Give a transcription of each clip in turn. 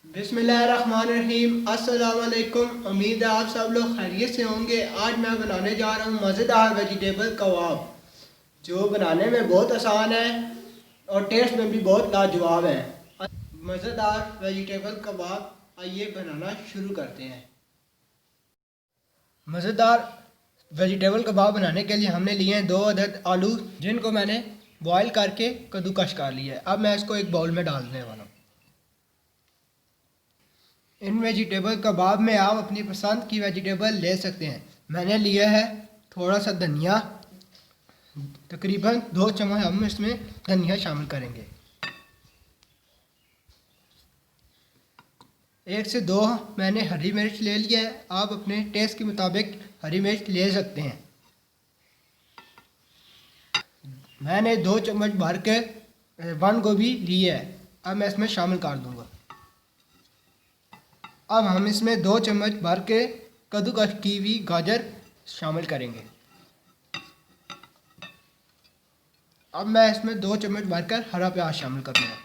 बिस्मिल्लाहिर्रहमानिर्रहीम। अस्सलाम वालेकुम। उम्मीद है आप सब लोग खैरियत से होंगे। आज मैं बनाने जा रहा हूँ मज़ेदार वेजिटेबल कबाब, जो बनाने में बहुत आसान है और टेस्ट में भी बहुत लाजवाब है। मज़ेदार वेजिटेबल कबाब, आइए बनाना शुरू करते हैं। मज़ेदार वेजिटेबल कबाब बनाने के लिए हमने लिए हैं 2 अदद आलू, जिनको मैंने बॉयल करके कद्दूकश कर लिया है। अब मैं इसको एक बाउल में डालने वाला हूँ। इन वेजिटेबल कबाब में आप अपनी पसंद की वेजिटेबल ले सकते हैं। मैंने लिया है थोड़ा सा धनिया, तकरीबन 2 चम्मच हम इसमें धनिया शामिल करेंगे। 1 से 2 मैंने हरी मिर्च ले लिया है। आप अपने टेस्ट के मुताबिक हरी मिर्च ले सकते हैं। मैंने 2 चम्मच भर के बंद गोभी ली है। अब मैं इसमें शामिल कर दूंगा। अब हम इसमें 2 चम्मच भर के कद्दूकस की हुई गाजर शामिल करेंगे। अब मैं इसमें 2 चम्मच भरकर हरा प्याज शामिल करूँगा।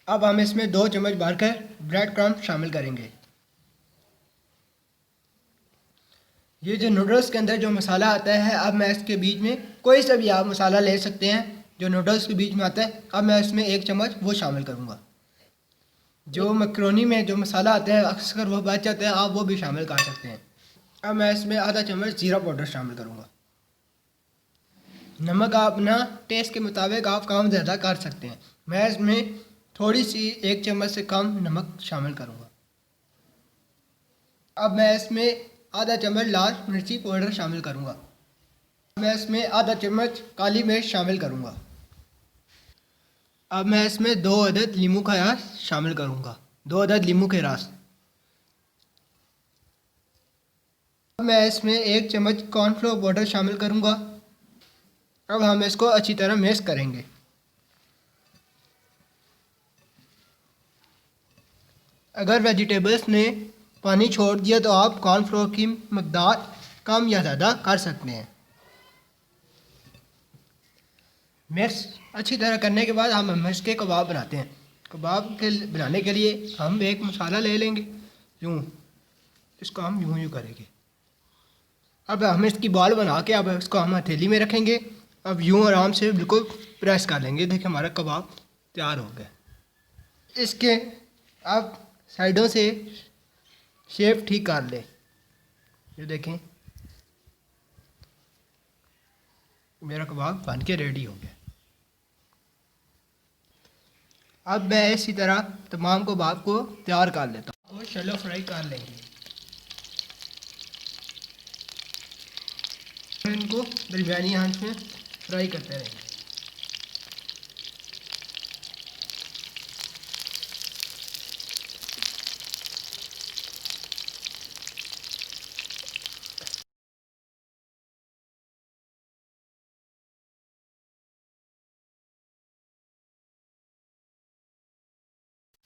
अब हम इसमें 2 चम्मच भरकर ब्रेड क्रम्ब शामिल करेंगे। ये जो नूडल्स के अंदर जो मसाला आता है, अब मैं इसके बीच में कोई सा भी आप मसाला ले सकते हैं जो नूडल्स के बीच में आता है। अब मैं इसमें 1 चम्मच वो शामिल करूँगा। जो मैक्रोनी में जो मसाला आता है अक्सर वो बच जाता है, आप वो भी शामिल कर सकते हैं। अब मैं इसमें आधा चम्मच ज़ीरा पाउडर शामिल करूँगा। नमक आप अपना टेस्ट के मुताबिक आप कम ज़्यादा कर सकते हैं। मैं इसमें थोड़ी सी 1 चम्मच से कम नमक शामिल करूँगा। अब मैं इसमें आधा चम्मच लाल मिर्ची पाउडर शामिल करूँगा। मैं इसमें आधा चम्मच काली मिर्च शामिल करूँगा। अब मैं इसमें 2 अदद नींबू का रस शामिल करूँगा, 2 अदद नींबू के रस। अब मैं इसमें 1 चम्मच कॉर्नफ्लोर पाउडर शामिल करूँगा। अब हम इसको अच्छी तरह मिक्स करेंगे। अगर वेजिटेबल्स ने पानी छोड़ दिया तो आप कॉर्नफ्लोर की मकदार कम या ज़्यादा कर सकते हैं। मिक्स अच्छी तरह करने के बाद हम इसके कबाब बनाते हैं। कबाब के बनाने के लिए हम एक मसाला ले लेंगे, यूँ इसको हम यूँ करेंगे। अब हम इसकी बॉल बना के अब इसको हम हथेली में रखेंगे। अब यूँ आराम से बिल्कुल प्रेस कर लेंगे। देखिए हमारा कबाब तैयार हो गया। इसके अब साइडों से शेप ठीक कर ले। ये देखें मेरा कबाब बन के रेडी हो गया। अब मैं इसी तरह तमाम कबाब को तैयार कर लेता हूँ और शैलो फ्राई कर लेंगे। इनको दरमियानी आंच में फ्राई करते रहेंगे।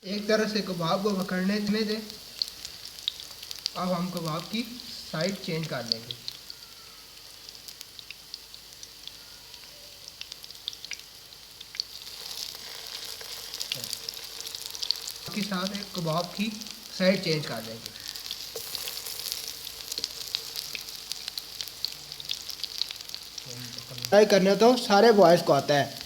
एक तरह से कबाब को पकड़ने में दें। अब हम कबाब की साइड चेंज कर लेंगे। के साथ एक कबाब की साइड चेंज कर लेंगे। फ्राई करना तो सारे बॉयज़ को आता है।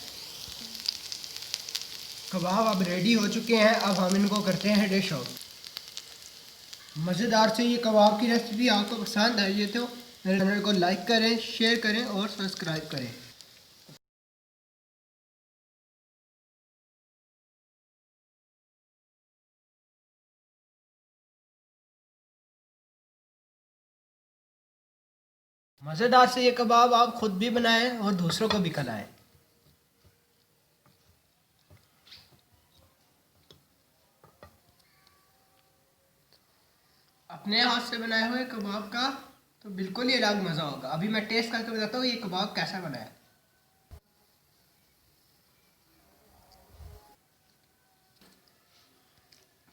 कबाब अब रेडी हो चुके हैं। अब हम इनको करते हैं डिश आउट। मज़ेदार से ये कबाब की रेसिपी आपको पसंद आई है तो मेरे चैनल को लाइक करें, शेयर करें और सब्सक्राइब करें। मज़ेदार से ये कबाब आप खुद भी बनाएं और दूसरों को भी खिलाएं। अपने हाथ से बनाए हुए कबाब का तो बिल्कुल ही अलग मज़ा होगा। अभी मैं टेस्ट करके बताता हूँ ये कबाब कैसा बना है।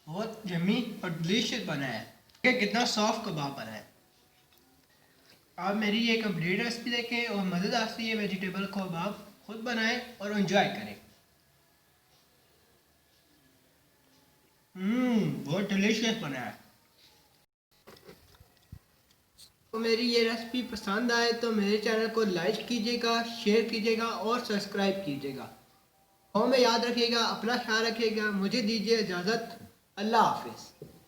बहुत यम्मी और डिलीशियस बना है। देखिए कितना सॉफ्ट कबाब बना है। आप मेरी ये कंप्लीट रेसिपी देखें और मज़ेदार से ये वेजिटेबल कबाब खुद बनाएं और एंजॉय करें। डिलीशियस बना है। तो मेरी ये रेसिपी पसंद आए तो मेरे चैनल को लाइक कीजिएगा, शेयर कीजिएगा और सब्सक्राइब कीजिएगा। और में याद रखिएगा, अपना ख्याल रखिएगा। मुझे दीजिए इजाज़त। अल्लाह हाफिज़।